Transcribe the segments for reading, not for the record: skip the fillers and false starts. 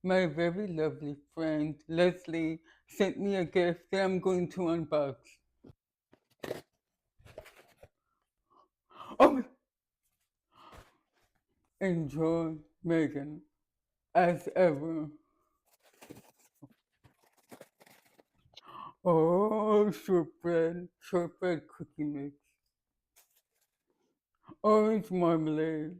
My very lovely friend Leslie sent me a gift that I'm going to unbox. Oh, enjoy, Megan, as ever. Oh, shortbread cookie mix, orange marmalade.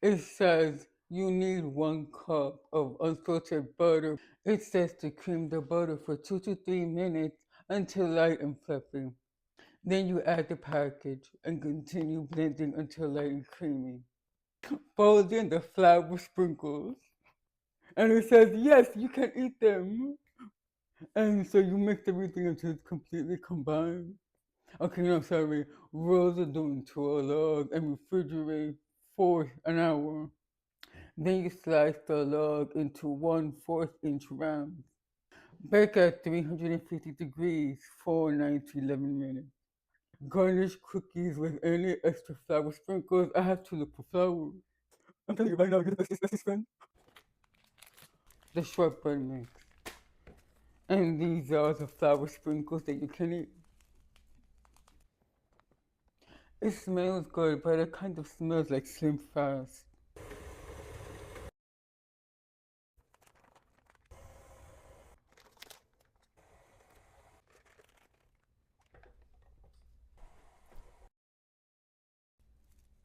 It says you need 1 cup of unsalted butter. It says to cream the butter for 2 to 3 minutes until light and fluffy. Then you add the package and continue blending until light and creamy. Fold in the flour sprinkles. And it says, yes, you can eat them. And so you mix everything until it's completely combined. Okay, no, sorry. Roll the dough into a log and refrigerate for an hour. Then you slice the log into 1/4 inch rounds. Bake at 350 degrees for 9 to 11 minutes. Garnish cookies with any extra flour sprinkles. I have to look for flowers. I'm telling you right now, you're the bestest friend. The shortbread mix. And these are the flour sprinkles that you can eat. It smells good, but it kind of smells like Slim Fast.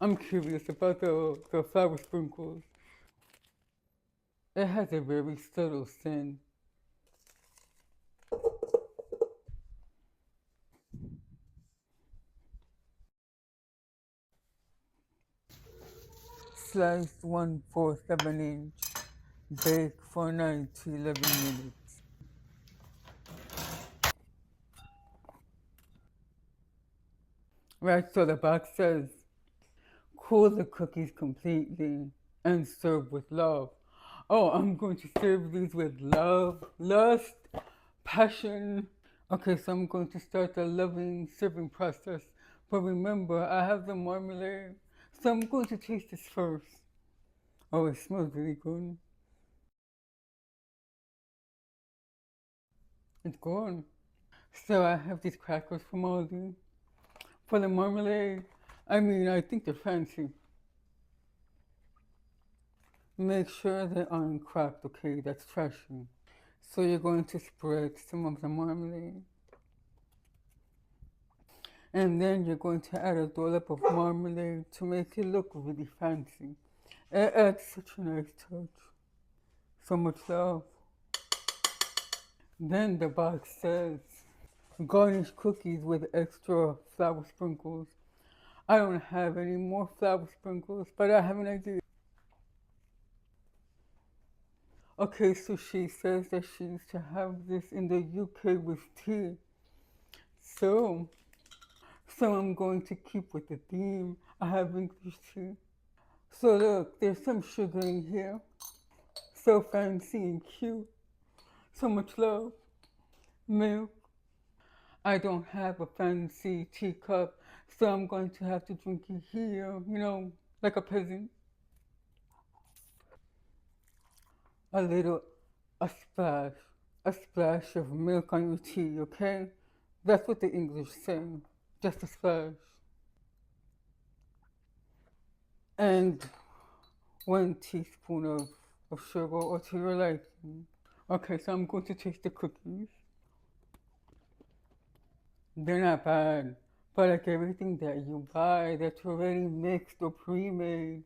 I'm curious about the flour sprinkles. It has a very subtle scent. Sliced 1/4 of an inch. Bake for 9 to 11 minutes. Right, so the box says, cool the cookies completely and serve with love. Oh, I'm going to serve these with love, lust, passion. Okay, so I'm going to start the loving serving process. But remember, I have the marmalade, so I'm going to taste this first. Oh, it smells really good. It's good. So I have these crackers from Aldi. For the marmalade, I mean, I think they're fancy. Make sure they aren't cracked, okay? That's trashy. So you're going to spread some of the marmalade. And then you're going to add a dollop of marmalade to make it look really fancy. It adds such a nice touch. So much love. Then the box says, garnish cookies with extra flour sprinkles. I don't have any more flour sprinkles, but I have an idea. Okay, so she says that she used to have this in the UK with tea. So, so I'm going to keep with the theme. I have English tea. So look, there's some sugar in here. So fancy and cute. So much love. Milk. I don't have a fancy teacup, so I'm going to have to drink it here, like a peasant. A little, a splash, a splash of milk on your tea, okay? That's what the English say. Just a splash. And 1 teaspoon of sugar or to your liking. Okay, so I'm going to taste the cookies. They're not bad, but like everything that you buy that's already mixed or pre-made,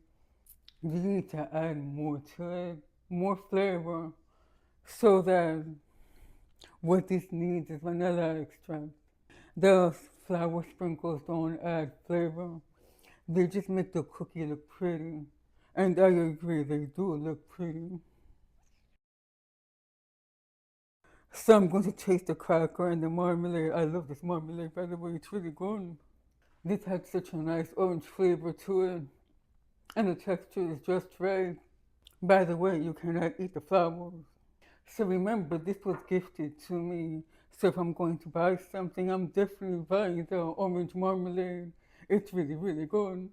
you need to add more to it, more flavor, so that what this needs is vanilla extract. The flour sprinkles don't add flavor, they just make the cookie look pretty. And I agree, they do look pretty. So I'm going to taste the cracker and the marmalade. I love this marmalade, by the way, it's really good. This had such a nice orange flavor to it, and the texture is just right. By the way, you cannot eat the flowers. So remember, this was gifted to me. So if I'm going to buy something, I'm definitely buying the orange marmalade. It's really, really good.